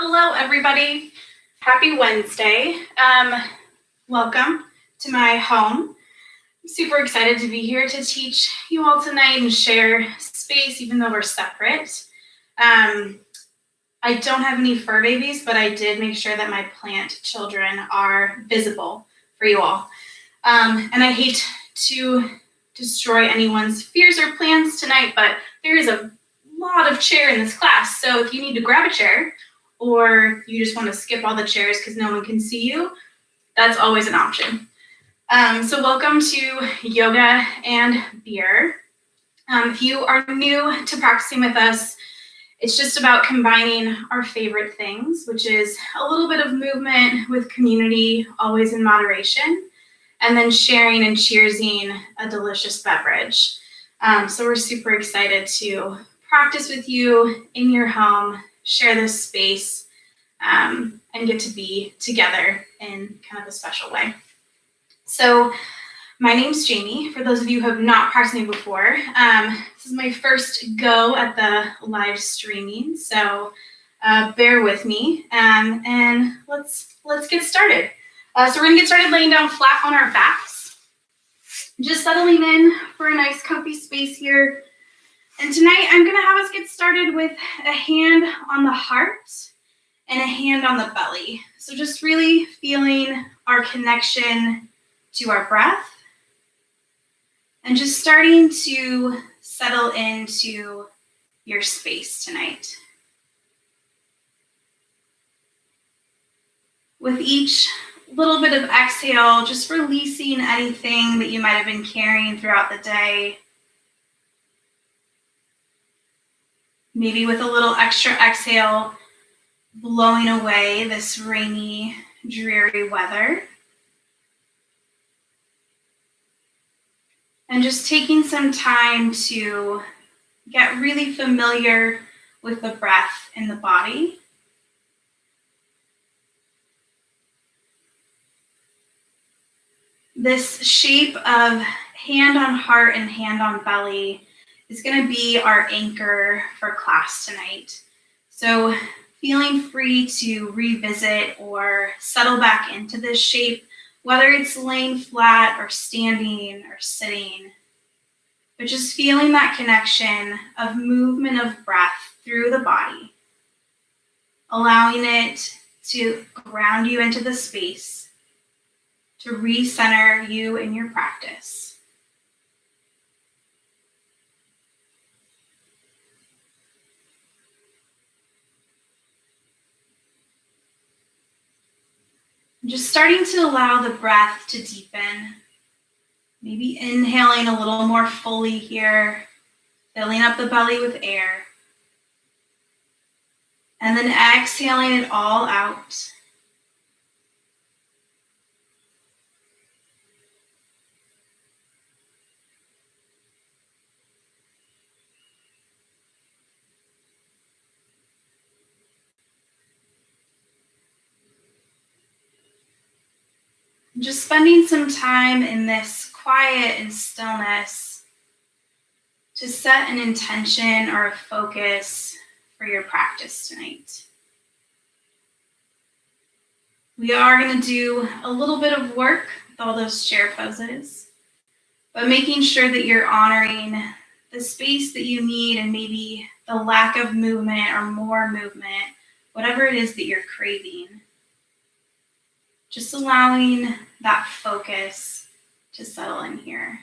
Hello, everybody. Happy Wednesday. Welcome to my home. I'm super excited to be here to teach you all tonight and share space, even though we're separate. I don't have any fur babies, but I did make sure that my plant children are visible for you all. And I hate to destroy anyone's fears or plans tonight, but there is a lot of chair in this class. So if you need to grab a chair or you just want to skip all the chairs because no one can see you, that's always an option. So welcome to Yoga and Beer. If you are new to practicing with us, it's just about combining our favorite things, which is a little bit of movement with community, always in moderation, and then sharing and cheersing a delicious beverage. So we're super excited to practice with you in your home, share this space, and get to be together in kind of a special way. So my name's Jaime. For those of you who have not practiced me before, this is my first go at the live streaming, so bear with me, and let's get started. So we're gonna get started laying down flat on our backs, just settling in for a nice comfy space here. And tonight I'm gonna have us get started with a hand on the heart and a hand on the belly. So just really feeling our connection to our breath and just starting to settle into your space tonight. With each little bit of exhale, just releasing anything that you might have been carrying throughout the day. Maybe with a little extra exhale, blowing away this rainy, dreary weather. And just taking some time to get really familiar with the breath in the body. This shape of hand on heart and hand on belly is going to be our anchor for class tonight. So feeling free to revisit or settle back into this shape, whether it's laying flat or standing or sitting, but just feeling that connection of movement of breath through the body, allowing it to ground you into the space, to recenter you in your practice. Just starting to allow the breath to deepen. Maybe inhaling a little more fully here, filling up the belly with air. And then exhaling it all out. Just spending some time in this quiet and stillness to set an intention or a focus for your practice tonight. We are going to do a little bit of work with all those chair poses, but making sure that you're honoring the space that you need and maybe the lack of movement or more movement, whatever it is that you're craving. Just allowing that focus to settle in here.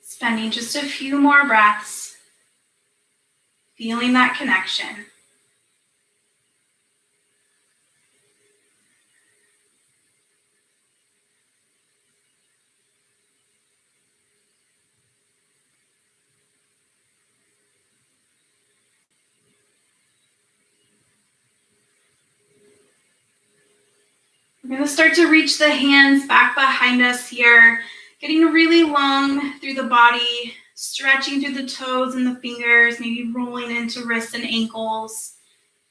Spending just a few more breaths, feeling that connection. We're going to start to reach the hands back behind us here, getting really long through the body, stretching through the toes and the fingers, maybe rolling into wrists and ankles.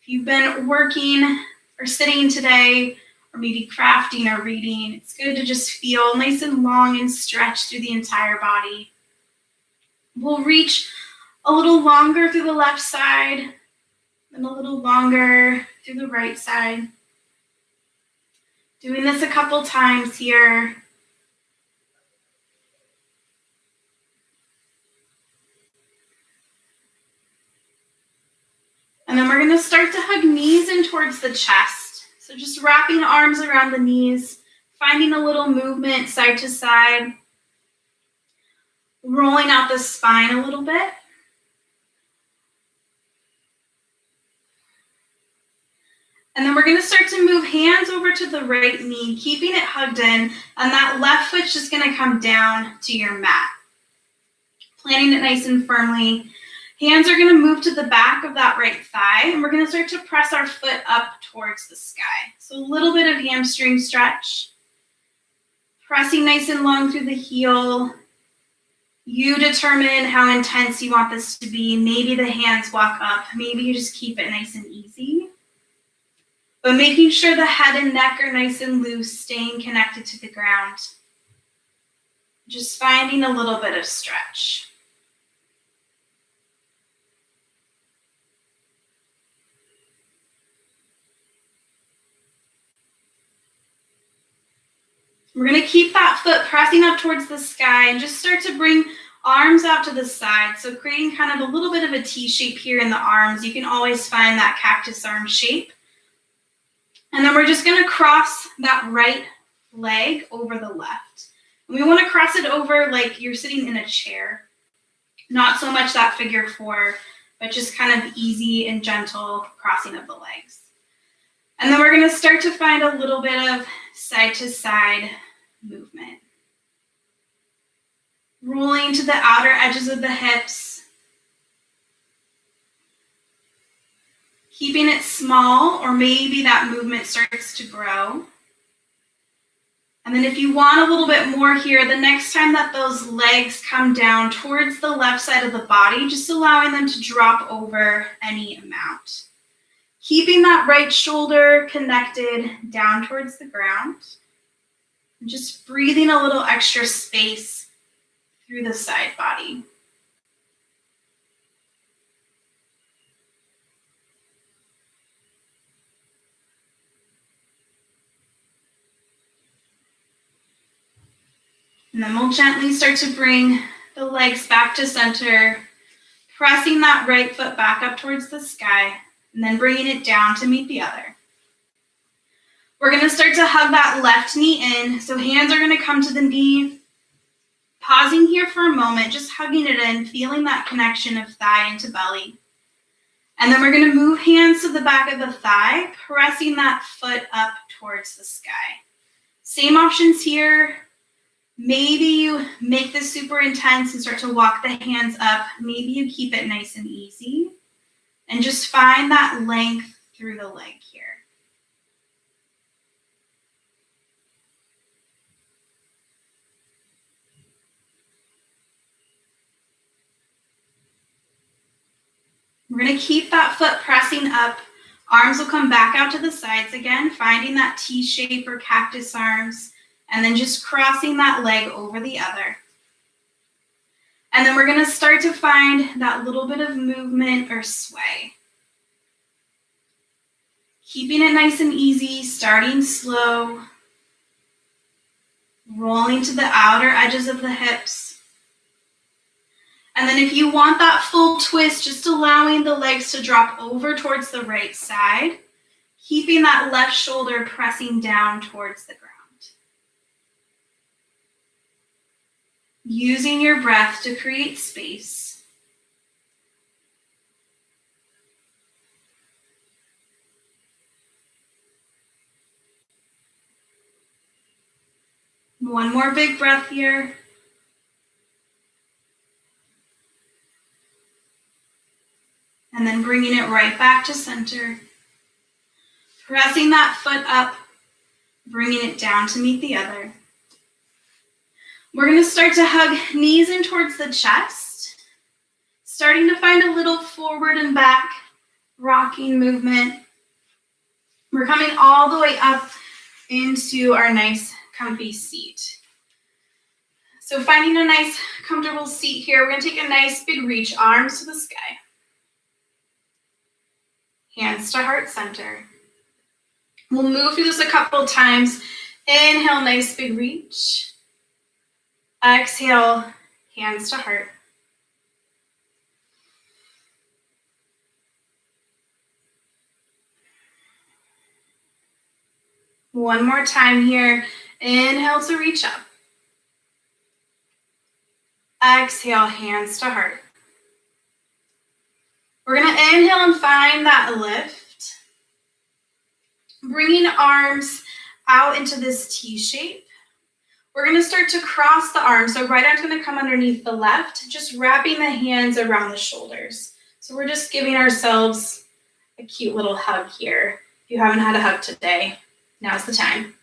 If you've been working or sitting today, or maybe crafting or reading, it's good to just feel nice and long and stretch through the entire body. We'll reach a little longer through the left side and a little longer through the right side. Doing this a couple times here. And then we're going to start to hug knees in towards the chest. So just wrapping arms around the knees, finding a little movement side to side, rolling out the spine a little bit. And then we're going to start to move hands over to the right knee, keeping it hugged in, and that left foot's just going to come down to your mat. Planting it nice and firmly. Hands are going to move to the back of that right thigh, and we're going to start to press our foot up towards the sky. So a little bit of hamstring stretch. Pressing nice and long through the heel. You determine how intense you want this to be. Maybe the hands walk up. Maybe you just keep it nice and easy. But making sure the head and neck are nice and loose, staying connected to the ground. Just finding a little bit of stretch. We're going to keep that foot pressing up towards the sky and just start to bring arms out to the side. So creating kind of a little bit of a T shape here in the arms. You can always find that cactus arm shape. And then we're just going to cross that right leg over the left. And we want to cross it over like you're sitting in a chair. Not so much that figure four, but just kind of easy and gentle crossing of the legs. And then we're going to start to find a little bit of side to side movement. Rolling to the outer edges of the hips. Keeping it small, or maybe that movement starts to grow. And then if you want a little bit more here, the next time that those legs come down towards the left side of the body, just allowing them to drop over any amount. Keeping that right shoulder connected down towards the ground. And just breathing a little extra space through the side body. And then we'll gently start to bring the legs back to center, pressing that right foot back up towards the sky, and then bringing it down to meet the other. We're going to start to hug that left knee in. So hands are going to come to the knee. Pausing here for a moment, just hugging it in, feeling that connection of thigh into belly. And then we're going to move hands to the back of the thigh, pressing that foot up towards the sky. Same options here. Maybe you make this super intense and start to walk the hands up. Maybe you keep it nice and easy. And just find that length through the leg here. We're going to keep that foot pressing up. Arms will come back out to the sides again, finding that T shape or cactus arms. And then just crossing that leg over the other. And then we're going to start to find that little bit of movement or sway. Keeping it nice and easy, starting slow. Rolling to the outer edges of the hips. And then if you want that full twist, just allowing the legs to drop over towards the right side. Keeping that left shoulder pressing down towards the ground. Using your breath to create space. One more big breath here. And then bringing it right back to center. Pressing that foot up, bringing it down to meet the other. We're going to start to hug knees in towards the chest, starting to find a little forward and back rocking movement. We're coming all the way up into our nice comfy seat. So finding a nice comfortable seat here, we're gonna take a nice big reach, arms to the sky. Hands to heart center. We'll move through this a couple times. Inhale, nice big reach. Exhale, hands to heart. One more time here. Inhale to reach up. Exhale, hands to heart. We're going to inhale and find that lift. Bringing arms out into this T shape. We're going to start to cross the arms. So right arm's going to come underneath the left, just wrapping the hands around the shoulders. So we're just giving ourselves a cute little hug here. If you haven't had a hug today, now's the time.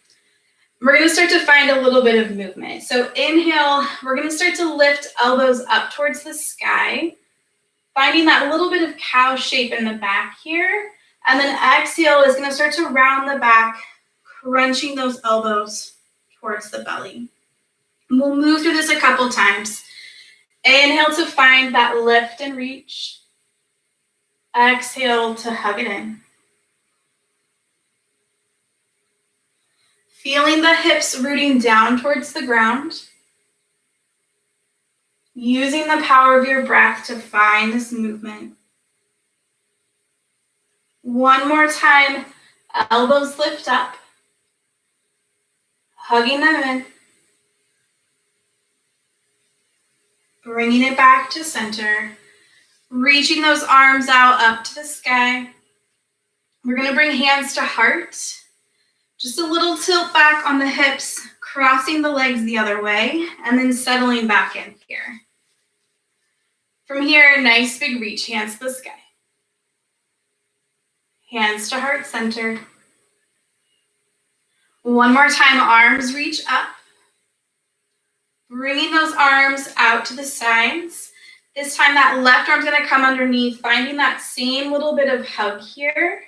We're going to start to find a little bit of movement. So inhale, we're going to start to lift elbows up towards the sky, finding that little bit of cow shape in the back here. And then exhale is going to start to round the back, crunching those elbows towards the belly. And we'll move through this a couple times. Inhale to find that lift and reach. Exhale to hug it in. Feeling the hips rooting down towards the ground. Using the power of your breath to find this movement. One more time, elbows lift up. Hugging them in. Bringing it back to center. Reaching those arms out up to the sky. We're going to bring hands to heart. Just a little tilt back on the hips, crossing the legs the other way, and then settling back in here. From here, nice big reach, hands to the sky. Hands to heart center. One more time, arms reach up. Bringing those arms out to the sides. This time that left arm's gonna come underneath, finding that same little bit of hug here.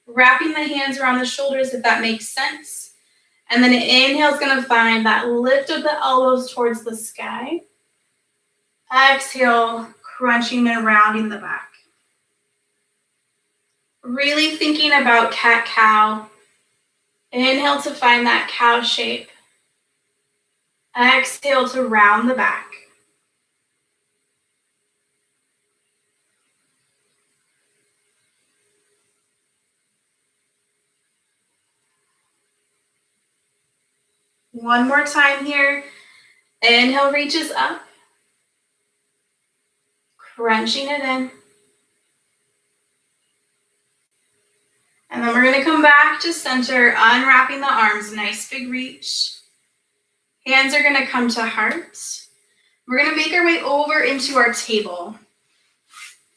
Wrapping the hands around the shoulders if that makes sense. And then inhale is gonna find that lift of the elbows towards the sky. Exhale, crunching and rounding the back. Really thinking about cat-cow. Inhale to find that cow shape. Exhale to round the back. One more time here. Inhale reaches up. Crunching it in. And then we're going to come back to center, unwrapping the arms, nice big reach. Hands are going to come to heart. We're going to make our way over into our table.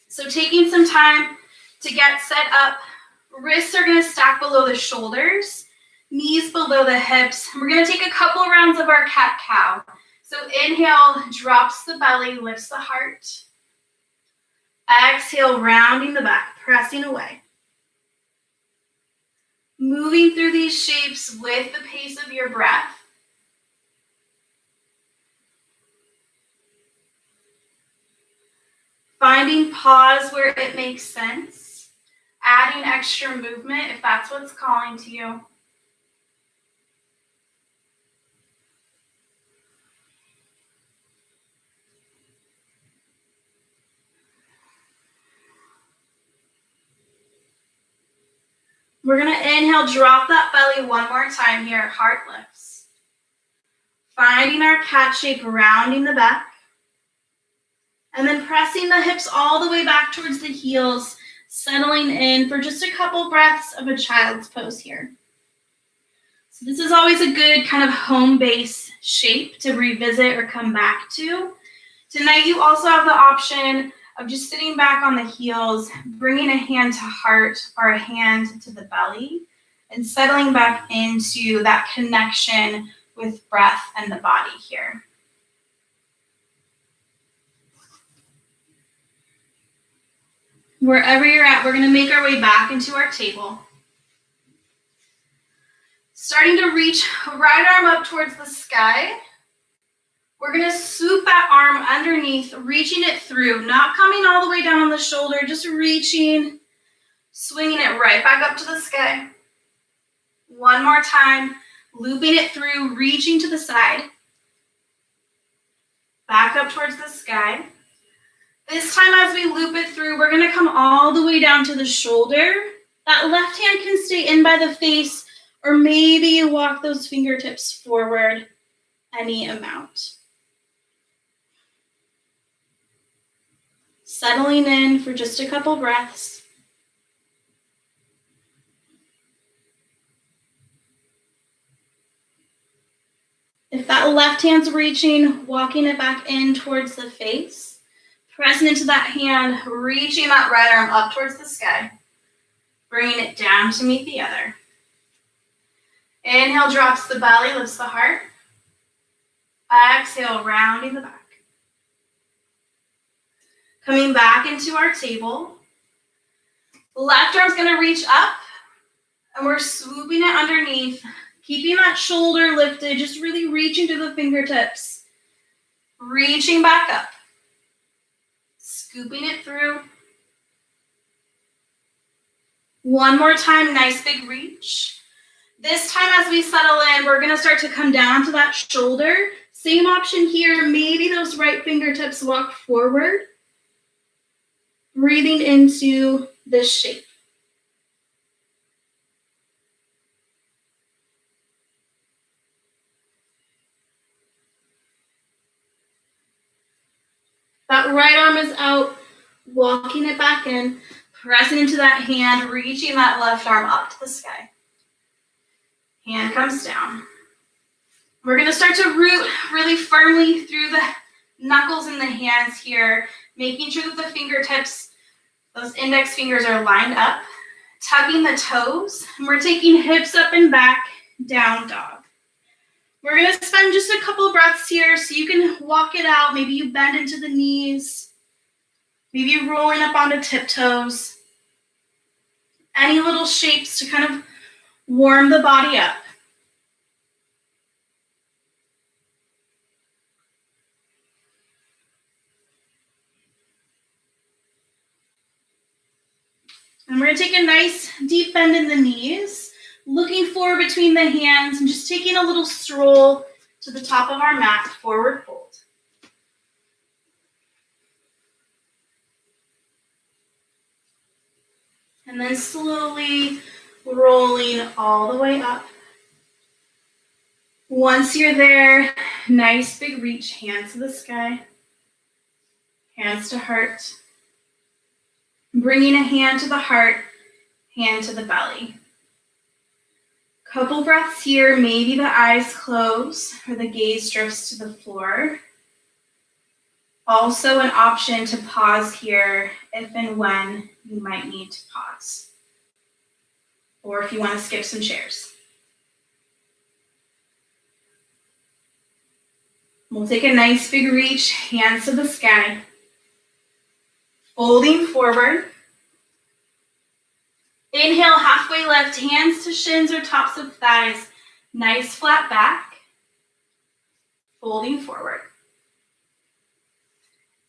So taking some time to get set up, wrists are going to stack below the shoulders, knees below the hips. We're going to take a couple rounds of our cat-cow. So inhale, drops the belly, lifts the heart. Exhale, rounding the back, pressing away. Moving through these shapes with the pace of your breath. Finding pause where it makes sense. Adding extra movement if that's what's calling to you. We're going to inhale, drop that belly one more time here, heart lifts. Finding our cat shape, rounding the back. And then pressing the hips all the way back towards the heels, settling in for just a couple breaths of a child's pose here. So this is always a good kind of home base shape to revisit or come back to. Tonight you also have the option of just sitting back on the heels, bringing a hand to heart or a hand to the belly, and settling back into that connection with breath and the body here. Wherever you're at, we're going to make our way back into our table. Starting to reach right arm up towards the sky. We're going to swoop that arm underneath, reaching it through, not coming all the way down on the shoulder, just reaching, swinging it right back up to the sky. One more time, looping it through, reaching to the side. Back up towards the sky. This time as we loop it through, we're going to come all the way down to the shoulder. That left hand can stay in by the face, or maybe you walk those fingertips forward any amount. Settling in for just a couple breaths. If that left hand's reaching, walking it back in towards the face, pressing into that hand, reaching that right arm up towards the sky, bringing it down to meet the other. Inhale, drops the belly, lifts the heart. Exhale, rounding the back. Coming back into our table. Left arm's going to reach up, and we're swooping it underneath, keeping that shoulder lifted, just really reaching to the fingertips. Reaching back up. Scooping it through. One more time, nice big reach. This time as we settle in, we're going to start to come down to that shoulder. Same option here, maybe those right fingertips walk forward. Breathing into this shape. That right arm is out, walking it back in, pressing into that hand, reaching that left arm up to the sky. Hand comes down. We're going to start to root really firmly through the knuckles in the hands here, making sure that the fingertips, those index fingers are lined up, tucking the toes, and we're taking hips up and back, down dog. We're going to spend just a couple of breaths here so you can walk it out. Maybe you bend into the knees. Maybe you're rolling up onto tiptoes. Any little shapes to kind of warm the body up. And we're going to take a nice deep bend in the knees, looking forward between the hands and just taking a little stroll to the top of our mat, forward fold. And then slowly rolling all the way up. Once you're there, nice big reach, hands to the sky, hands to heart. Bringing a hand to the heart, hand to the belly. Couple breaths here, maybe the eyes close or the gaze drifts to the floor. Also an option to pause here if and when you might need to pause. Or if you want to skip some chairs. We'll take a nice big reach, hands to the sky. Folding forward. Inhale, halfway lift, hands to shins or tops of thighs. Nice flat back. Folding forward.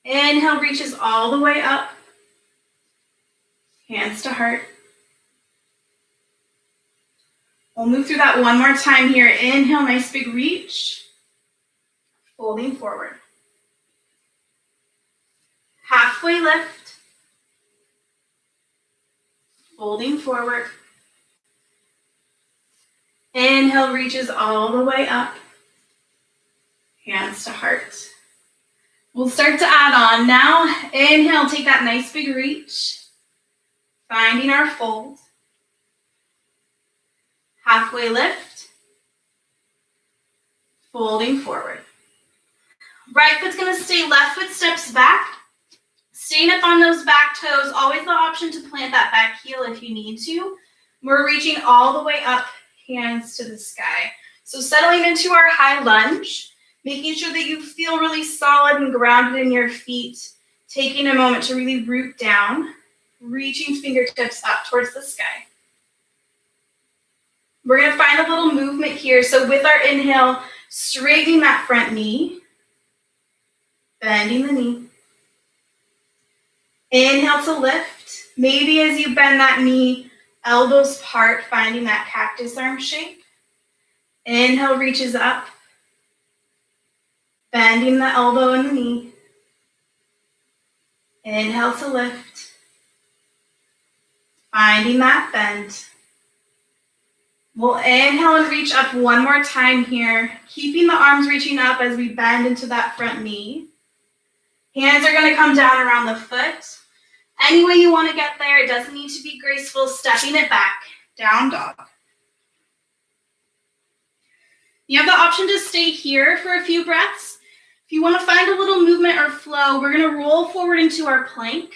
Inhale, reaches all the way up. Hands to heart. We'll move through that one more time here. Inhale, nice big reach. Folding forward. Halfway lift. Folding forward. Inhale, reaches all the way up. Hands to heart. We'll start to add on. Now, inhale, take that nice big reach. Finding our fold. Halfway lift. Folding forward. Right foot's going to stay, left foot steps back. Staying up on those back toes, always the option to plant that back heel if you need to. We're reaching all the way up, hands to the sky. So settling into our high lunge, making sure that you feel really solid and grounded in your feet, taking a moment to really root down, reaching fingertips up towards the sky. We're going to find a little movement here. So with our inhale, straightening that front knee, bending the knee. Inhale to lift. Maybe as you bend that knee, elbows part, finding that cactus arm shape. Inhale reaches up, bending the elbow and the knee. Inhale to lift, finding that bend. We'll inhale and reach up one more time here, keeping the arms reaching up as we bend into that front knee. Hands are going to come down around the foot. Any way you want to get there, it doesn't need to be graceful, stepping it back, down dog. You have the option to stay here for a few breaths. If you want to find a little movement or flow, we're going to roll forward into our plank,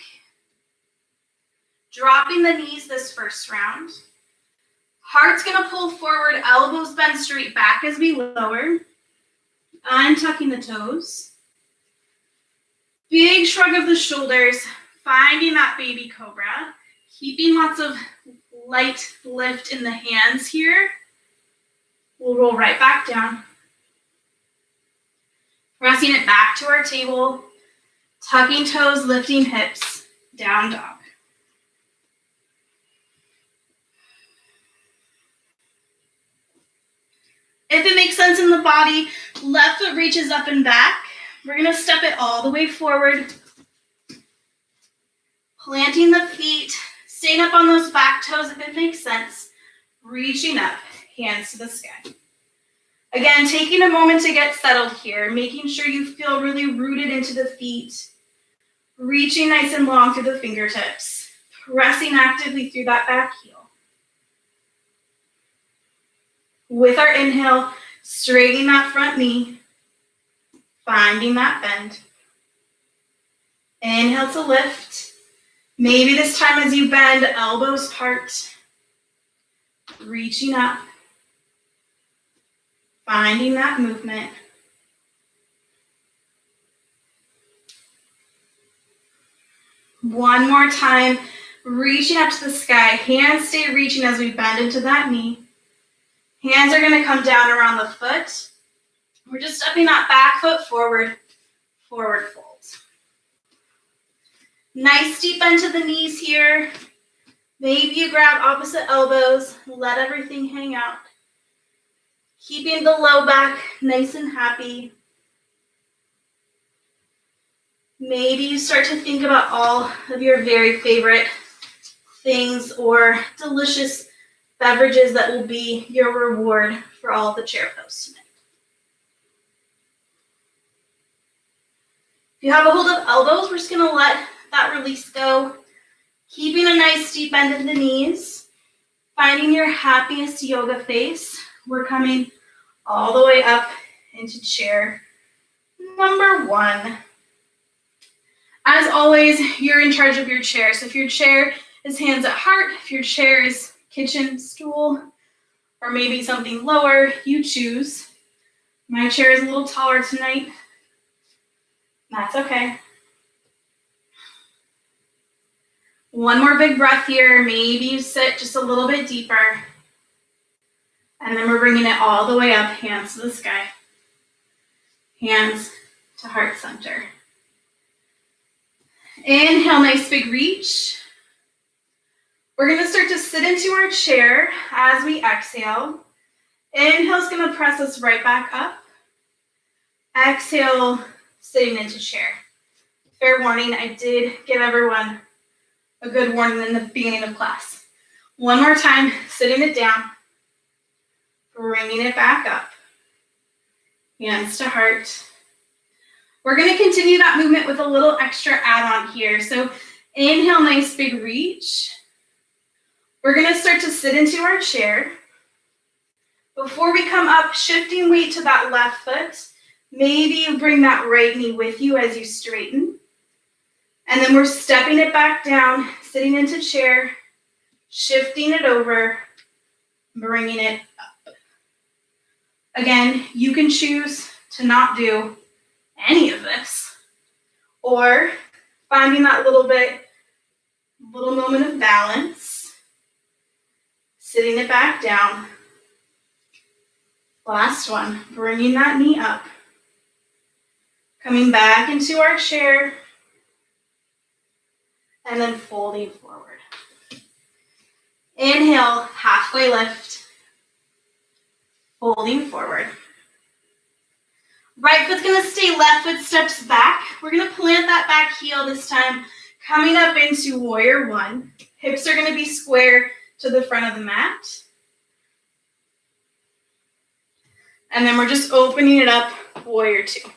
dropping the knees this first round. Heart's going to pull forward, elbows bend straight back as we lower, untucking the toes. Big shrug of the shoulders, finding that baby cobra, keeping lots of light lift in the hands here. We'll roll right back down. Pressing it back to our table, tucking toes, lifting hips, down dog. If it makes sense in the body, left foot reaches up and back. We're going to step it all the way forward. Planting the feet, staying up on those back toes if it makes sense. Reaching up, hands to the sky. Again, taking a moment to get settled here, making sure you feel really rooted into the feet. Reaching nice and long through the fingertips. Pressing actively through that back heel. With our inhale, straightening that front knee, finding that bend. Inhale to lift. Maybe this time as you bend, elbows part. Reaching up, finding that movement. One more time, reaching up to the sky. Hands stay reaching as we bend into that knee. Hands are going to come down around the foot. We're just stepping that back foot forward, forward fold. Nice deep bend to the knees here. Maybe you grab opposite elbows, let everything hang out. Keeping the low back nice and happy. Maybe you start to think about all of your very favorite things or delicious beverages that will be your reward for all the chair poses tonight. If you have a hold of elbows, we're just going to let that release go. Keeping a nice deep bend in the knees. Finding your happiest yoga face. We're coming all the way up into chair number 1. As always, you're in charge of your chair. So if your chair is hands at heart, if your chair is kitchen stool, or maybe something lower, you choose. My chair is a little taller tonight. That's okay. One more big breath here. Maybe you sit just a little bit deeper. And then we're bringing it all the way up, hands to the sky. Hands to heart center. Inhale, nice big reach. We're going to start to sit into our chair as we exhale. Inhale's going to press us right back up. Exhale, sitting into chair. Fair warning, I did give everyone a good warning in the beginning of class. One more time, sitting it down. Bringing it back up. Hands to heart. We're going to continue that movement with a little extra add-on here. So inhale, nice big reach. We're going to start to sit into our chair. Before we come up, shifting weight to that left foot. Maybe you bring that right knee with you as you straighten. And then we're stepping it back down, sitting into chair, shifting it over, bringing it up. Again, you can choose to not do any of this, or finding that little moment of balance, sitting it back down, Last one, bringing that knee up. Coming back into our chair. And then folding forward. Inhale, halfway lift. Folding forward. Right foot's gonna stay, left foot steps back. We're gonna plant that back heel this time, coming up into warrior one. Hips are gonna be square to the front of the mat. And then we're just opening it up, warrior two.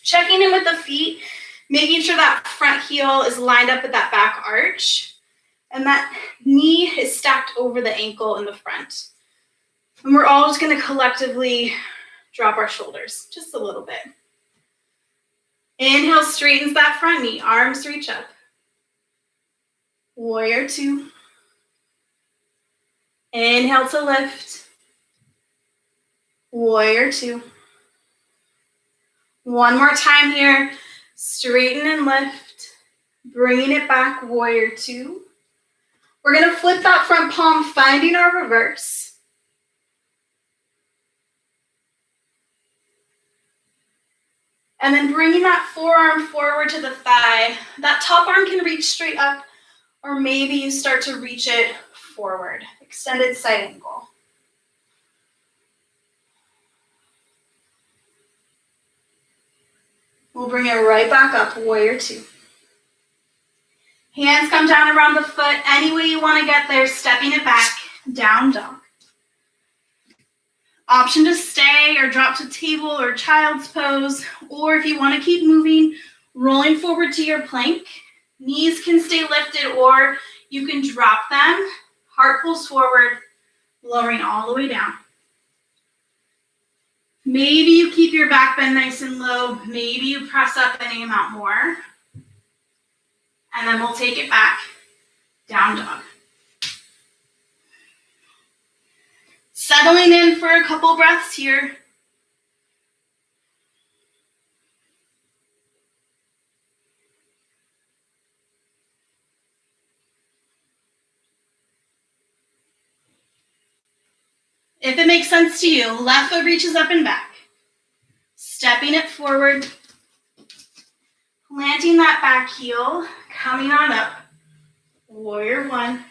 Checking in with the feet, making sure that front heel is lined up with that back arch. And that knee is stacked over the ankle in the front. And we're all just gonna collectively drop our shoulders just a little bit. Inhale, straightens that front knee, arms reach up. Warrior two. Inhale to lift. Warrior two. One more time here. Straighten and lift. Bringing it back, warrior two. We're gonna flip that front palm, finding our reverse. And then bringing that forearm forward to the thigh. That top arm can reach straight up, or maybe you start to reach it forward. Extended side angle. We'll bring it right back up, warrior two. Hands come down around the foot, any way you want to get there, stepping it back, down dog. Option to stay or drop to table or child's pose, or if you want to keep moving, rolling forward to your plank. Knees can stay lifted or you can drop them. Heart pulls forward, lowering all the way down. Maybe you keep your back bend nice and low. Maybe you press up any amount more. And then we'll take it back, down dog. Settling in for a couple breaths here. If it makes sense to you, left foot reaches up and back. Stepping it forward. Planting that back heel, coming on up. Warrior one.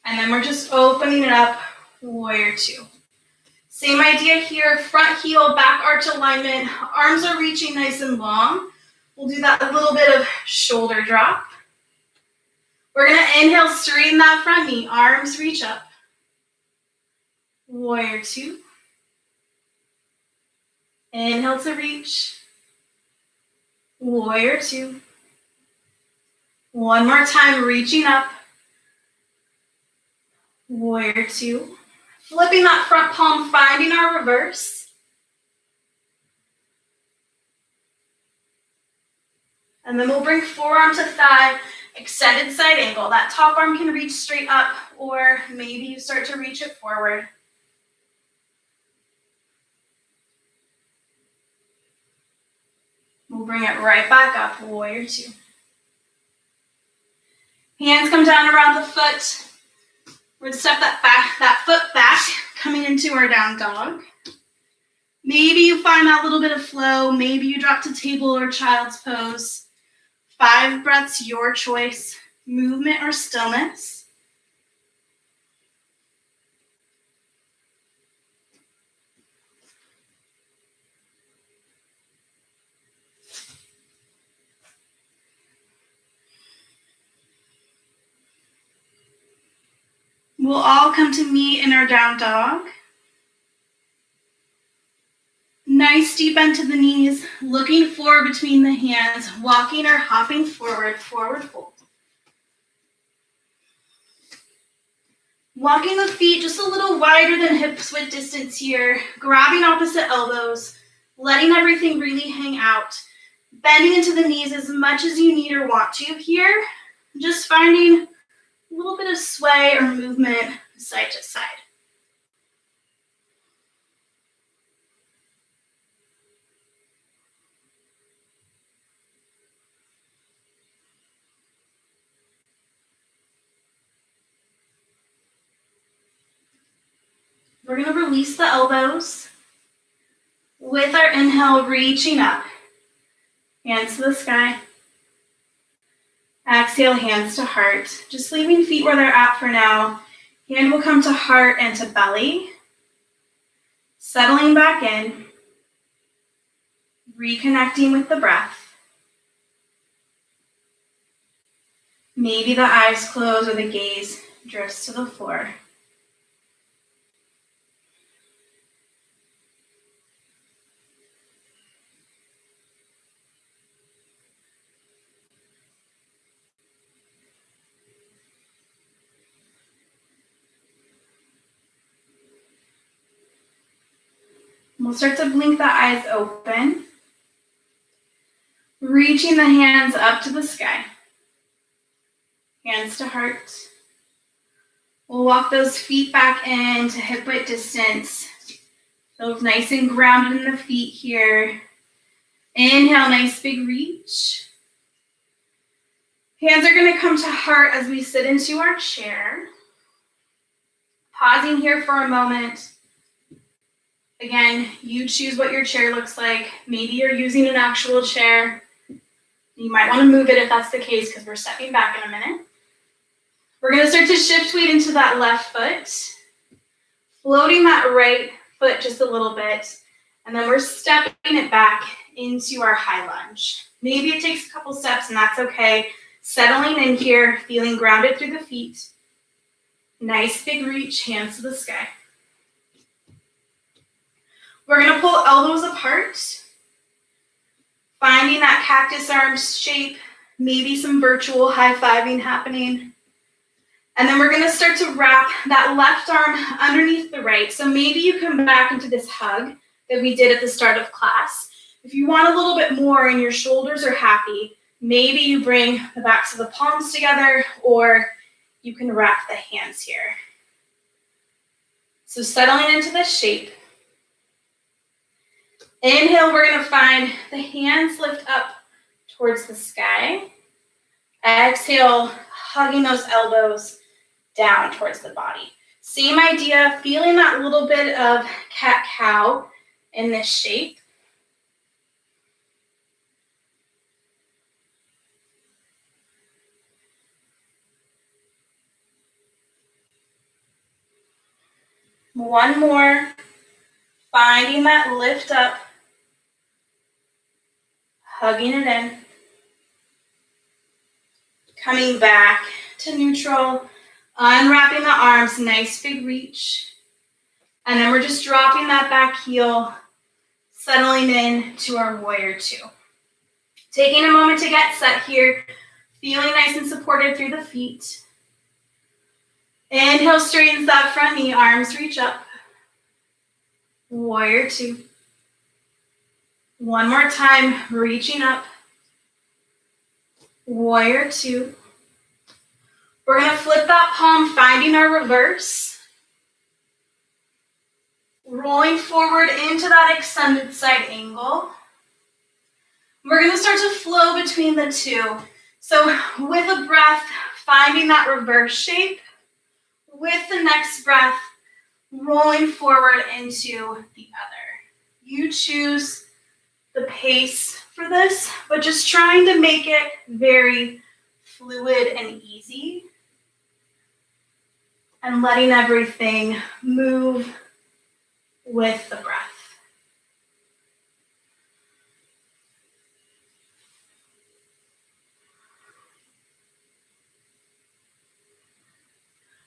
And then we're just opening it up, warrior two. Same idea here, front heel, back arch alignment. Arms are reaching nice and long. We'll do that a little bit of shoulder drop. We're gonna inhale, straighten that front knee, arms reach up. Warrior two. Inhale to reach. Warrior two. One more time, reaching up. Warrior two. Flipping that front palm, finding our reverse. And then we'll bring forearm to thigh, extended side angle. That top arm can reach straight up, or maybe you start to reach it forward. We'll bring it right back up, warrior two. Hands come down around the foot. We're gonna step that foot back, coming into our down dog. Maybe you find that little bit of flow. Maybe you drop to table or child's pose. 5 breaths, your choice. Movement or stillness. We'll all come to meet in our down dog. Nice deep bend to the knees, looking forward between the hands, walking or hopping forward, forward fold. Walking the feet just a little wider than hips width distance here, grabbing opposite elbows, letting everything really hang out, bending into the knees as much as you need or want to here, just finding a little bit of sway or movement side to side. We're going to release the elbows. With our inhale, reaching up. Hands to the sky. Exhale, hands to heart. Just leaving feet where they're at for now. Hand will come to heart and to belly. Settling back in. Reconnecting with the breath. Maybe the eyes close or the gaze drifts to the floor. We'll start to blink the eyes open. Reaching the hands up to the sky. Hands to heart. We'll walk those feet back into hip width distance. Feels nice and grounded in the feet here. Inhale, nice big reach. Hands are going to come to heart as we sit into our chair. Pausing here for a moment. Again, you choose what your chair looks like. Maybe you're using an actual chair. You might want to move it if that's the case because we're stepping back in a minute. We're going to start to shift weight into that left foot, floating that right foot just a little bit, and then we're stepping it back into our high lunge. Maybe it takes a couple steps and that's okay. Settling in here, feeling grounded through the feet. Nice big reach, hands to the sky. We're going to pull elbows apart, finding that cactus arms shape, maybe some virtual high-fiving happening. And then we're going to start to wrap that left arm underneath the right. So maybe you come back into this hug that we did at the start of class. If you want a little bit more and your shoulders are happy, maybe you bring the backs of the palms together or you can wrap the hands here. So settling into this shape. Inhale, we're going to find the hands lift up towards the sky. Exhale, hugging those elbows down towards the body. Same idea, feeling that little bit of cat-cow in this shape. One more, finding that lift up, hugging it in, coming back to neutral, unwrapping the arms, nice big reach, and then we're just dropping that back heel, settling in to our warrior two. Taking a moment to get set here, feeling nice and supported through the feet. Inhale, straightens that front knee, arms reach up. Warrior two. One more time, reaching up. Warrior two. We're going to flip that palm, finding our reverse. Rolling forward into that extended side angle. We're going to start to flow between the two. So with a breath, finding that reverse shape. With the next breath, rolling forward into the other. You choose the pace for this, but just trying to make it very fluid and easy. And letting everything move with the breath.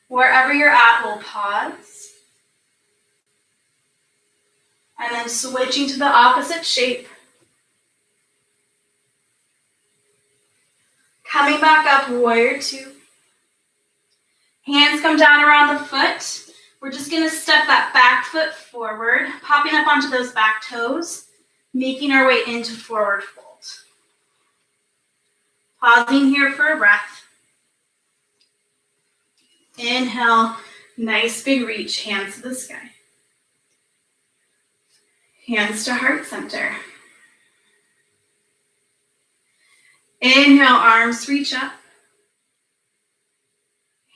Wherever you're at, we'll pause. And then switching to the opposite shape. Coming back up, warrior two. Hands come down around the foot. We're just going to step that back foot forward, popping up onto those back toes, making our way into forward fold. Pausing here for a breath. Inhale, nice big reach, hands to the sky. Hands to heart center. Inhale, arms reach up.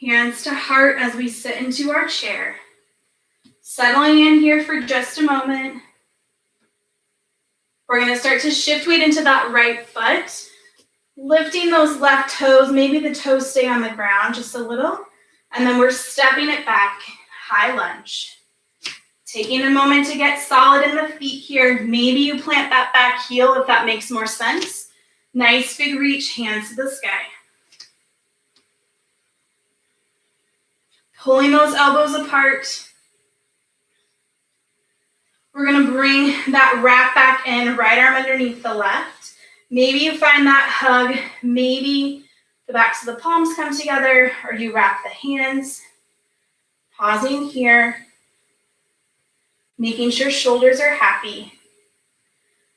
Hands to heart as we sit into our chair. Settling in here for just a moment. We're going to start to shift weight into that right foot, lifting those left toes. Maybe the toes stay on the ground just a little. And then we're stepping it back, high lunge. Taking a moment to get solid in the feet here. Maybe you plant that back heel if that makes more sense. Nice big reach, hands to the sky. Pulling those elbows apart. We're going to bring that wrap back in, right arm underneath the left. Maybe you find that hug. Maybe the backs of the palms come together, or you wrap the hands. Pausing here. Making sure shoulders are happy.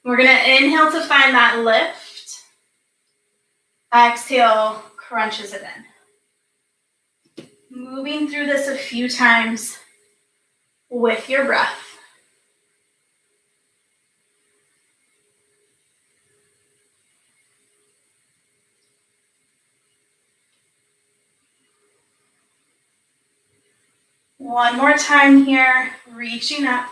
We're going to inhale to find that lift. Exhale, crunches it in. Moving through this a few times with your breath. One more time here, reaching up.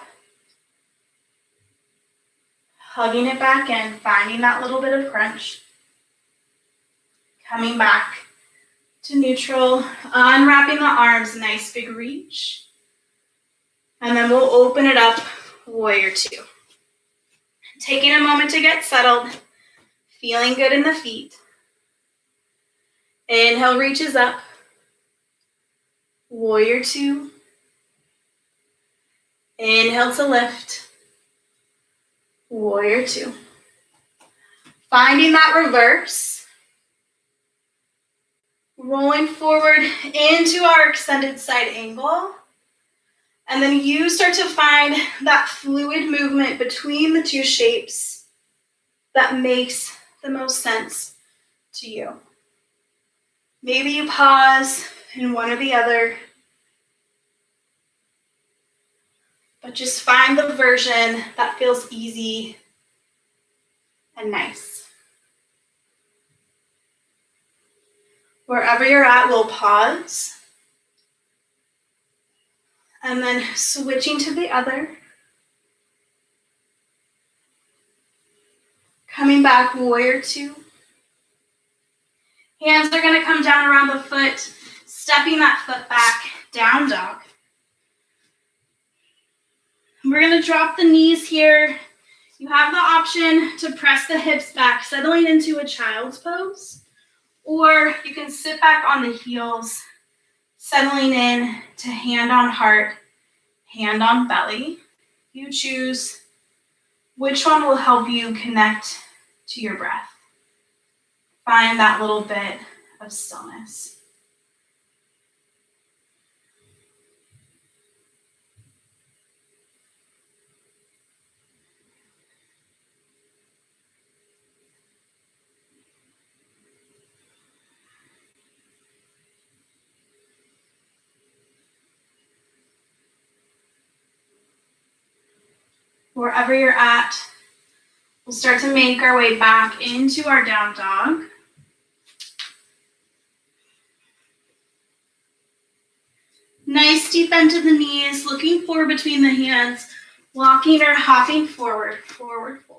Hugging it back in, finding that little bit of crunch. Coming back to neutral, unwrapping the arms, nice big reach. And then we'll open it up, warrior two. Taking a moment to get settled, feeling good in the feet. Inhale, reaches up. Warrior two. Inhale to lift. Warrior two. Finding that reverse. Rolling forward into our extended side angle. And then you start to find that fluid movement between the two shapes that makes the most sense to you. Maybe you pause in one or the other, but just find the version that feels easy and nice. Wherever you're at, we'll pause. And then switching to the other. Coming back, warrior two. Hands are going to come down around the foot, stepping that foot back, down dog. We're going to drop the knees here. You have the option to press the hips back, settling into a child's pose. Or you can sit back on the heels, settling in to hand on heart, hand on belly. You choose which one will help you connect to your breath. Find that little bit of stillness. Wherever you're at, we'll start to make our way back into our down dog. Nice deep bend to the knees, looking forward between the hands, walking or hopping forward, forward fold.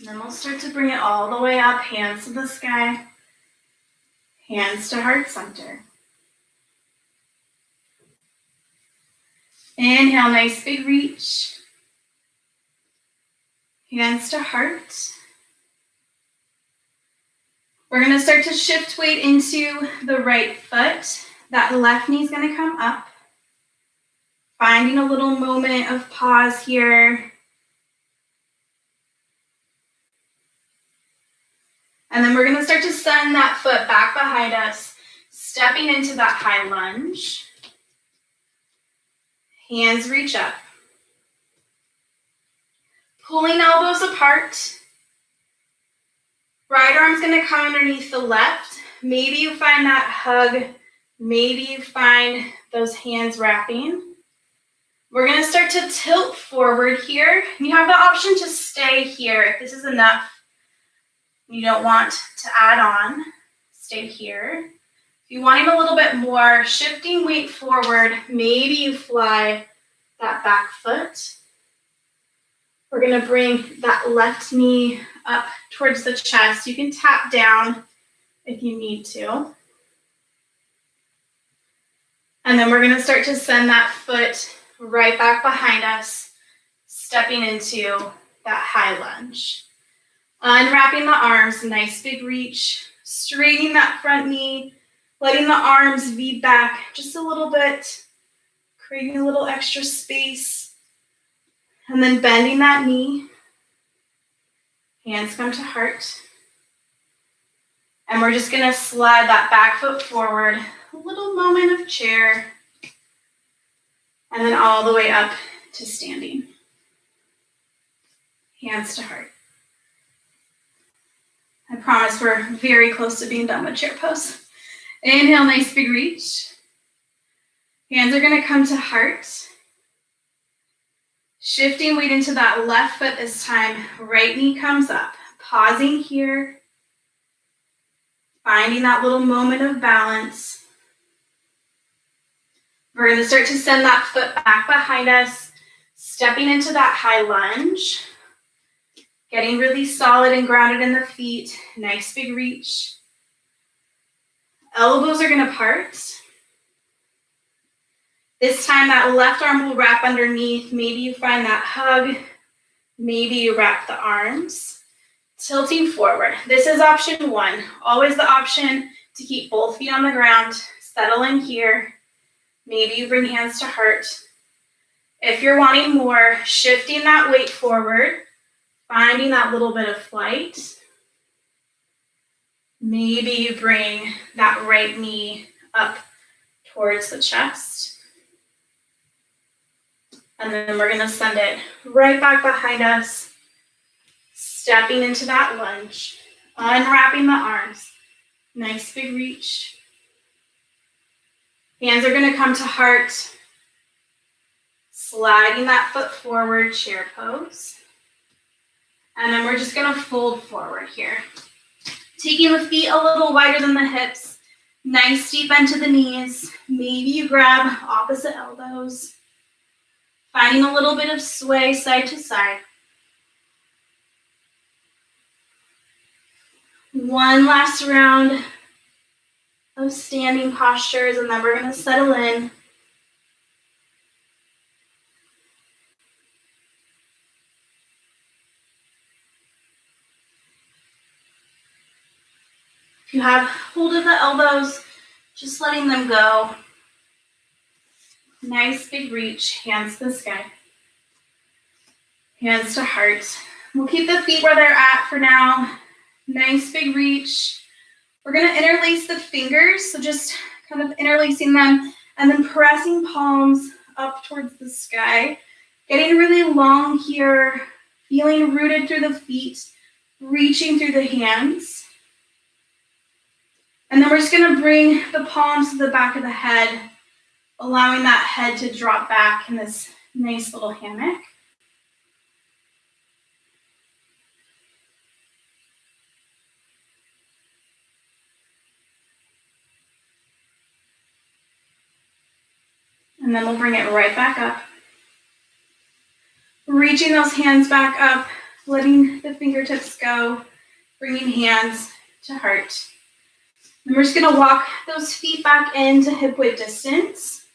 And then we'll start to bring it all the way up, hands to the sky, hands to heart center. Inhale, nice big reach. Hands to heart. We're going to start to shift weight into the right foot. That left knee is going to come up. Finding a little moment of pause here. And then we're going to start to send that foot back behind us, stepping into that high lunge. Hands reach up. Pulling elbows apart. Right arm's going to come underneath the left. Maybe you find that hug. Maybe you find those hands wrapping. We're going to start to tilt forward here. You have the option to stay here. If this is enough, you don't want to add on, stay here. If you want a little bit more, shifting weight forward, maybe you fly that back foot. We're going to bring that left knee up towards the chest. You can tap down if you need to. And then we're going to start to send that foot right back behind us, stepping into that high lunge. Unwrapping the arms, nice big reach, straightening that front knee, letting the arms V back just a little bit, creating a little extra space, and then bending that knee. Hands come to heart. And we're just gonna slide that back foot forward, a little moment of chair, and then all the way up to standing. Hands to heart. I promise we're very close to being done with chair pose. Inhale, nice big reach. Hands are gonna come to heart. Shifting weight into that left foot this time. Right knee comes up. Pausing here. Finding that little moment of balance. We're gonna start to send that foot back behind us. Stepping into that high lunge. Getting really solid and grounded in the feet. Nice big reach. Elbows are gonna part. This time that left arm will wrap underneath. Maybe you find that hug. Maybe you wrap the arms. Tilting forward. This is option one. Always the option to keep both feet on the ground. Settle in here. Maybe you bring hands to heart. If you're wanting more, shifting that weight forward. Finding that little bit of flight. Maybe you bring that right knee up towards the chest. And then we're gonna send it right back behind us. Stepping into that lunge. Unwrapping the arms. Nice big reach. Hands are gonna come to heart. Sliding that foot forward, chair pose. And then we're just gonna fold forward here. Taking the feet a little wider than the hips. Nice deep bend to the knees. Maybe you grab opposite elbows. Finding a little bit of sway side to side. One last round of standing postures, and then we're gonna settle in. If you have hold of the elbows, just letting them go. Nice big reach, hands to the sky. Hands to heart. We'll keep the feet where they're at for now. Nice big reach. We're gonna interlace the fingers, so just kind of interlacing them and then pressing palms up towards the sky. Getting really long here, feeling rooted through the feet, reaching through the hands. And then we're just gonna bring the palms to the back of the head, allowing that head to drop back in this nice little hammock. And then we'll bring it right back up. Reaching those hands back up, letting the fingertips go, bringing hands to heart. And we're just gonna walk those feet back into hip width distance.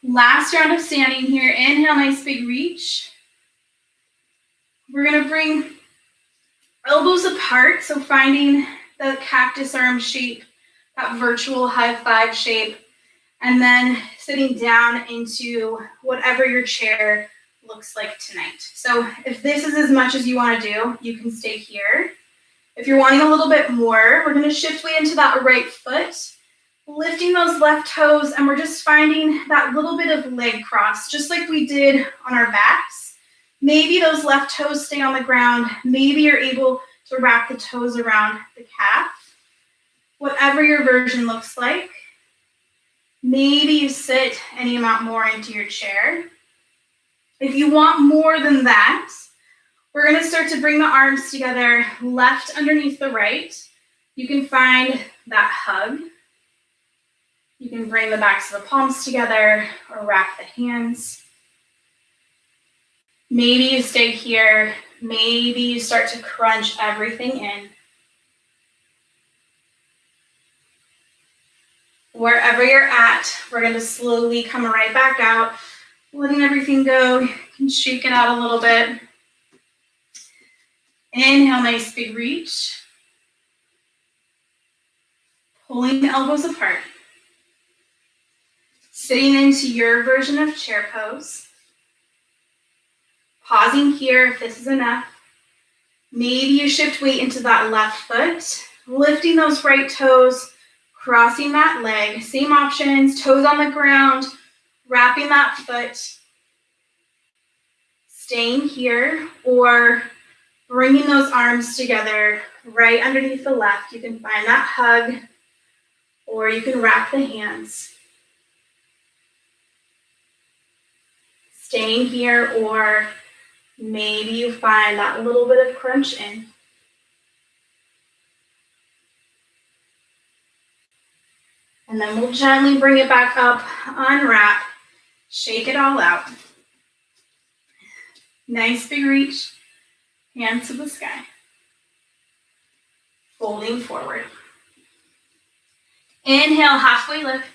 Last round of standing here. Inhale, nice big reach. We're gonna bring elbows apart, so finding the cactus arm shape, that virtual high five shape, and then sitting down into whatever your chair looks like tonight. So if this is as much as you wanna do, you can stay here. If you're wanting a little bit more, we're gonna shift weight into that right foot, lifting those left toes, and we're just finding that little bit of leg cross, just like we did on our backs. Maybe those left toes stay on the ground. Maybe you're able to wrap the toes around the calf. Whatever your version looks like. Maybe you sit any amount more into your chair. If you want more than that, we're going to start to bring the arms together, left underneath the right. You can find that hug. You can bring the backs of the palms together or wrap the hands. Maybe you stay here. Maybe you start to crunch everything in. Wherever you're at, we're going to slowly come right back out, letting everything go. You can shake it out a little bit. Inhale, nice big reach. Pulling the elbows apart. Sitting into your version of chair pose. Pausing here if this is enough. Maybe you shift weight into that left foot, lifting those right toes, crossing that leg. Same options, toes on the ground, wrapping that foot. Staying here or bringing those arms together right underneath the left. You can find that hug or you can wrap the hands. Staying here or maybe you find that little bit of crunch in. And then we'll gently bring it back up, unwrap, shake it all out. Nice big reach, hands to the sky. Folding forward. Inhale, halfway lift.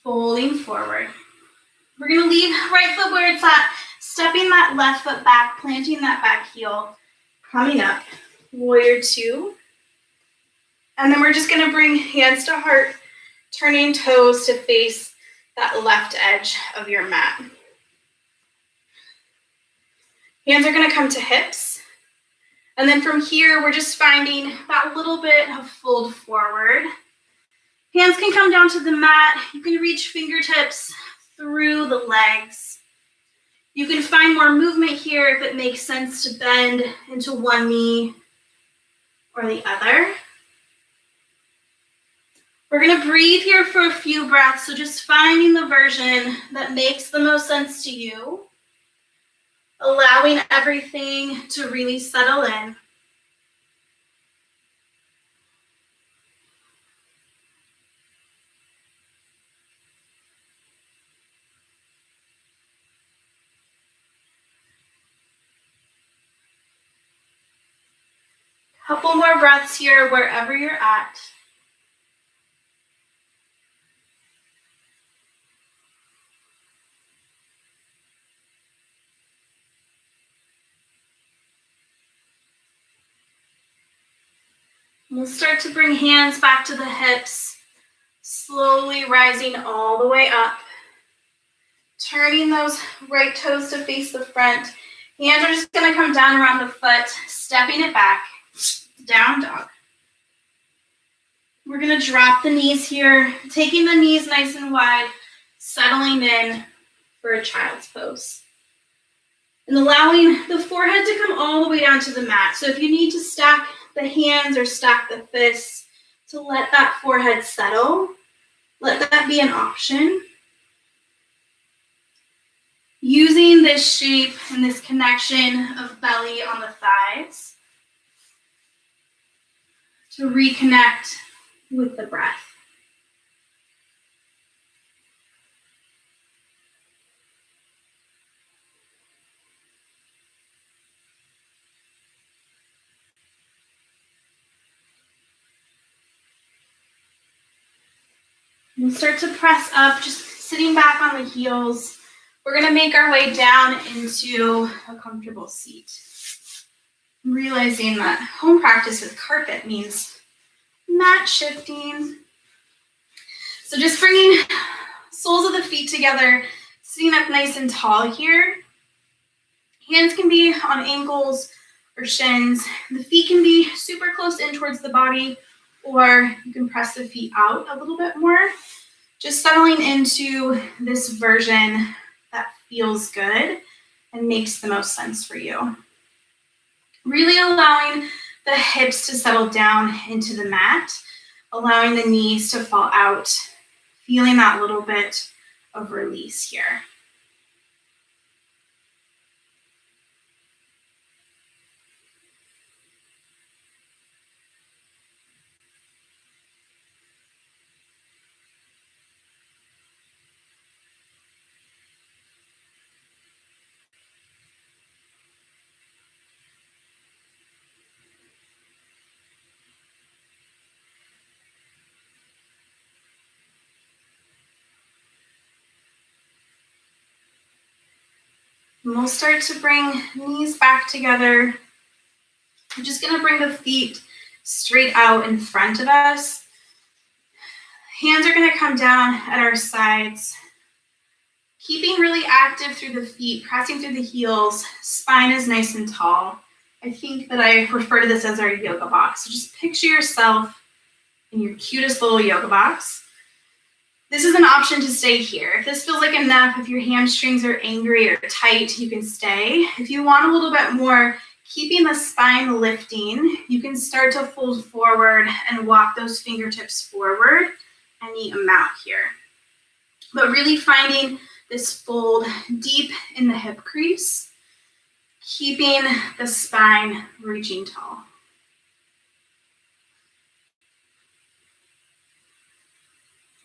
Folding forward. We're going to leave right foot where it's at, stepping that left foot back, planting that back heel, coming up, warrior two. And then we're just going to bring hands to heart, turning toes to face that left edge of your mat. Hands are going to come to hips. And then from here, we're just finding that little bit of fold forward. Hands can come down to the mat. You can reach fingertips through the legs. You can find more movement here if it makes sense to bend into one knee or the other. We're going to breathe here for a few breaths, so just finding the version that makes the most sense to you, allowing everything to really settle in. Couple more breaths here wherever you're at. We'll start to bring hands back to the hips, slowly rising all the way up. Turning those right toes to face the front. Hands are just going to come down around the foot, stepping it back, down dog. We're going to drop the knees here, taking the knees nice and wide, settling in for a child's pose. And allowing the forehead to come all the way down to the mat. So if you need to stack the hands or stack the fists to let that forehead settle, let that be an option. Using this shape and this connection of belly on the thighs to reconnect with the breath. We'll start to press up, just sitting back on the heels. We're going to make our way down into a comfortable seat. Realizing that home practice with carpet means mat shifting. So just bringing soles of the feet together, sitting up nice and tall here. Hands can be on ankles or shins. The feet can be super close in towards the body, or you can press the feet out a little bit more. Just settling into this version that feels good and makes the most sense for you. Really allowing the hips to settle down into the mat, allowing the knees to fall out, feeling that little bit of release here. And we'll start to bring knees back together. We're just going to bring the feet straight out in front of us. Hands are going to come down at our sides. Keeping really active through the feet, pressing through the heels. Spine is nice and tall. I think that I refer to this as our yoga box. So just picture yourself in your cutest little yoga box. This is an option to stay here. If this feels like enough, if your hamstrings are angry or tight, you can stay. If you want a little bit more, keeping the spine lifting, you can start to fold forward and walk those fingertips forward any amount here. But really finding this fold deep in the hip crease, keeping the spine reaching tall.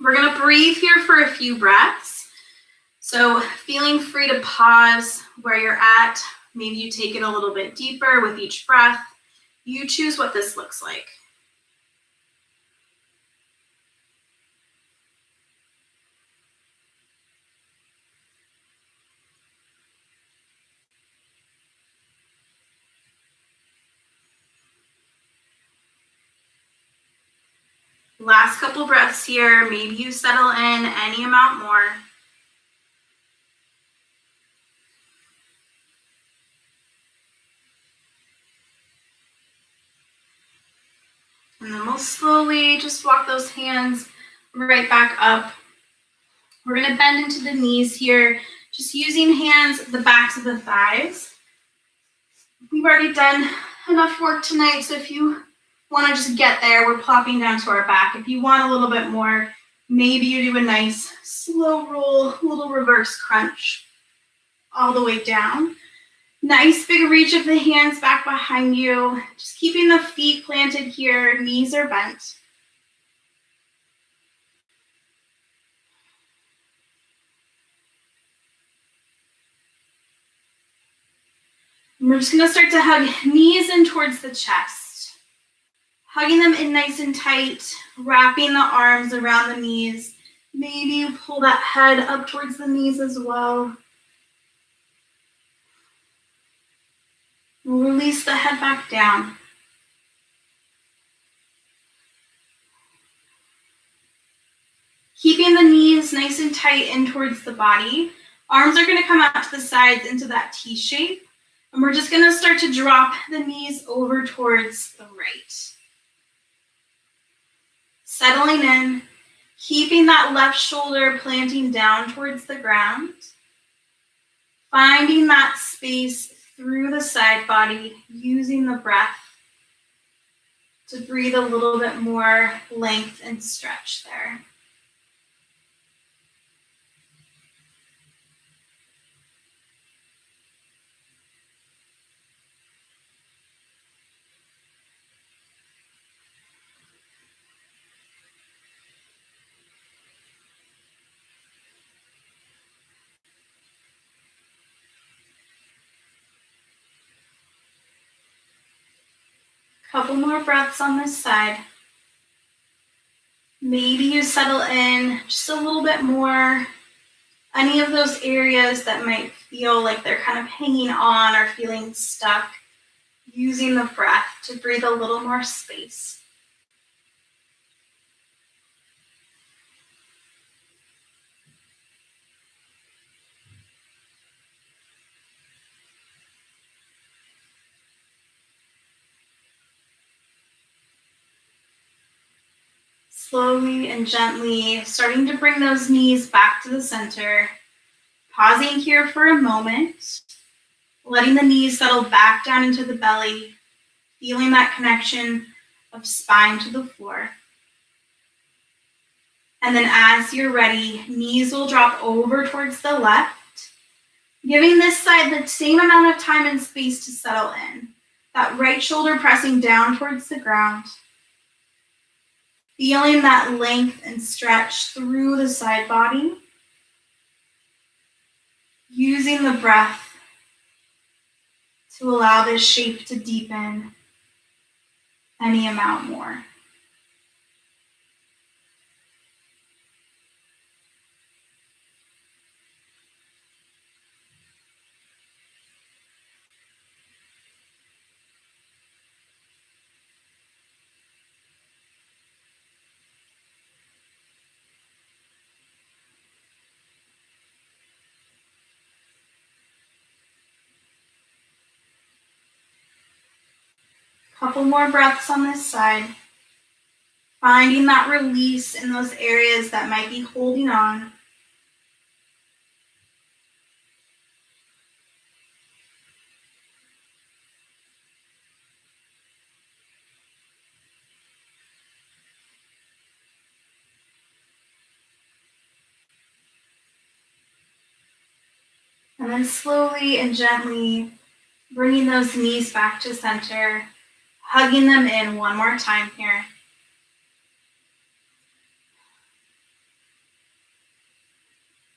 We're going to breathe here for a few breaths. So feeling free to pause where you're at. Maybe you take it a little bit deeper with each breath. You choose what this looks like. Last couple breaths here. Maybe you settle in any amount more. And then we'll slowly just walk those hands right back up. We're going to bend into the knees here, just using hands at the backs of the thighs. We've already done enough work tonight, so if you want to just get there, we're plopping down to our back. If you want a little bit more, maybe you do a nice slow roll, little reverse crunch all the way down. Nice big reach of the hands back behind you. Just keeping the feet planted here, knees are bent. And we're just going to start to hug knees in towards the chest. Hugging them in nice and tight, wrapping the arms around the knees. Maybe you pull that head up towards the knees as well. We'll release the head back down. Keeping the knees nice and tight in towards the body. Arms are going to come out to the sides into that T shape. And we're just going to start to drop the knees over towards the right. Settling in, keeping that left shoulder planting down towards the ground. Finding that space through the side body, using the breath to breathe a little bit more length and stretch there. Couple more breaths on this side. Maybe you settle in just a little bit more. Any of those areas that might feel like they're kind of hanging on or feeling stuck, using the breath to breathe a little more space. Slowly and gently starting to bring those knees back to the center. Pausing here for a moment. Letting the knees settle back down into the belly. Feeling that connection of spine to the floor. And then as you're ready, knees will drop over towards the left, giving this side the same amount of time and space to settle in. That right shoulder pressing down towards the ground. Feeling that length and stretch through the side body. Using the breath to allow this shape to deepen any amount more. Couple more breaths on this side. Finding that release in those areas that might be holding on. And then slowly and gently bringing those knees back to center, hugging them in one more time here.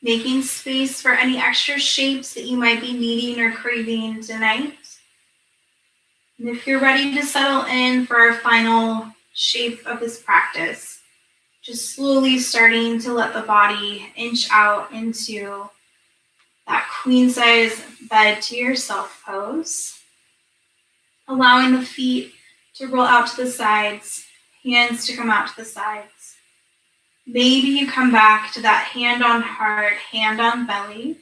Making space for any extra shapes that you might be needing or craving tonight. And if you're ready to settle in for our final shape of this practice, just slowly starting to let the body inch out into that queen size bed to yourself pose. Allowing the feet to roll out to the sides, hands to come out to the sides. Maybe you come back to that hand on heart, hand on belly.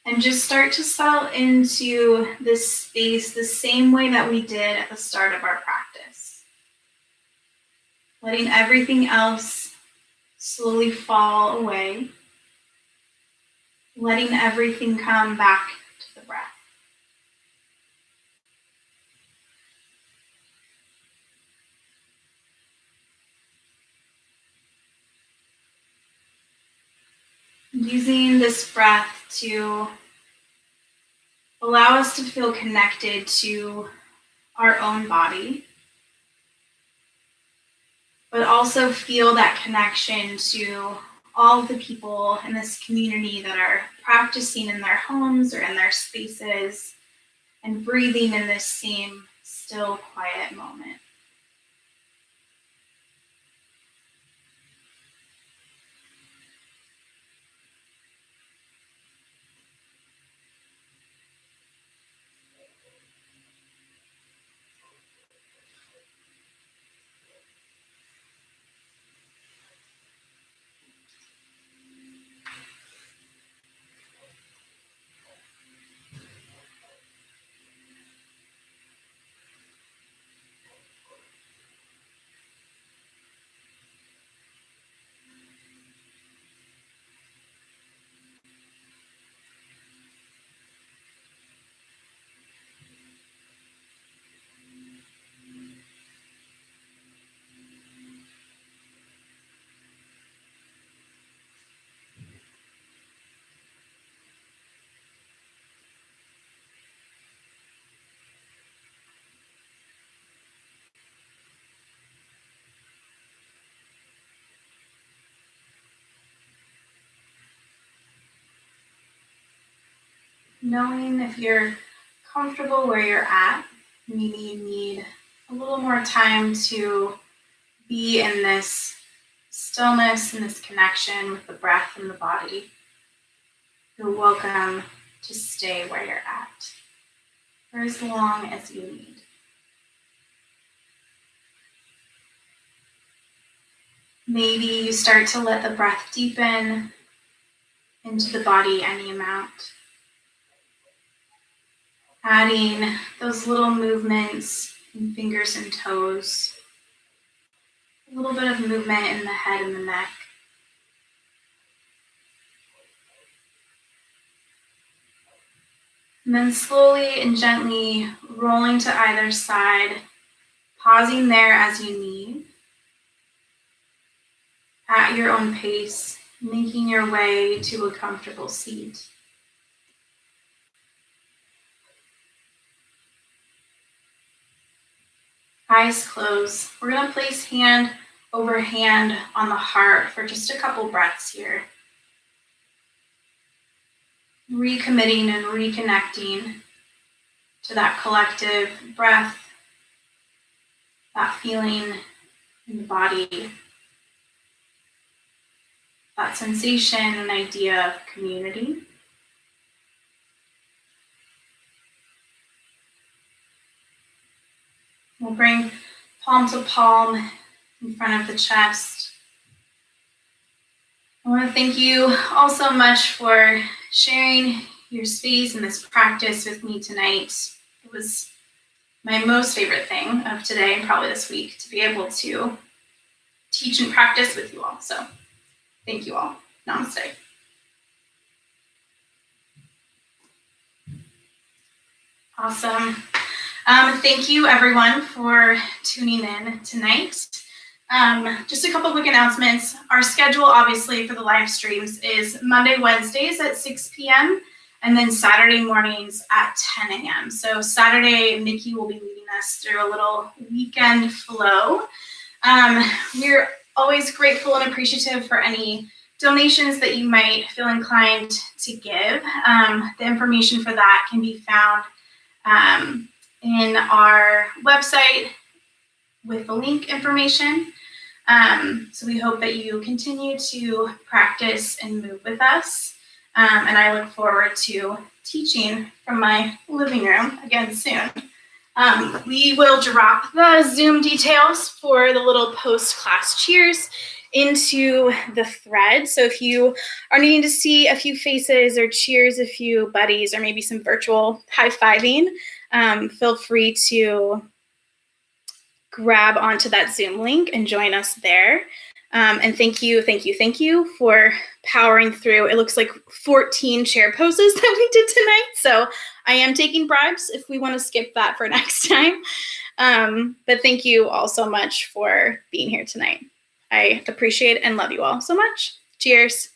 And just start to settle into this space the same way that we did at the start of our practice. Letting everything else slowly fall away. Letting everything come back to the breath. Using this breath to allow us to feel connected to our own body, but also feel that connection to all the people in this community that are practicing in their homes or in their spaces and breathing in this same still, quiet moment. Knowing if you're comfortable where you're at, maybe you need a little more time to be in this stillness and this connection with the breath and the body. You're welcome to stay where you're at for as long as you need. Maybe you start to let the breath deepen into the body any amount. Adding those little movements in fingers and toes. A little bit of movement in the head and the neck. And then slowly and gently rolling to either side, pausing there as you need. at your own pace, making your way to a comfortable seat. Eyes closed. We're going to place hand over hand on the heart for just a couple breaths here. Recommitting and reconnecting to that collective breath, that feeling in the body, that sensation and idea of community. We'll bring palm to palm in front of the chest. I want to thank you all so much for sharing your space and this practice with me tonight. It was my most favorite thing of today and probably this week to be able to teach and practice with you all. So thank you all. Namaste. Awesome. Thank you everyone for tuning in tonight. Just a couple quick announcements. Our schedule, obviously, for the live streams is Monday, Wednesdays at 6 p.m. and then Saturday mornings at 10 a.m. So Saturday, Nikki will be leading us through a little weekend flow. We're always grateful and appreciative for any donations that you might feel inclined to give. The information for that can be found in our website with the link information. So we hope that you continue to practice and move with us. And I look forward to teaching from my living room again soon. We will drop the Zoom details for the little post-class cheers into the thread. So if you are needing to see a few faces or cheers a few buddies or maybe some virtual high-fiving, feel free to grab onto that Zoom link and join us there. And thank you for powering through. It looks like 14 share poses that we did tonight. So I am taking bribes if we want to skip that for next time. But thank you all so much for being here tonight. I appreciate and love you all so much. Cheers.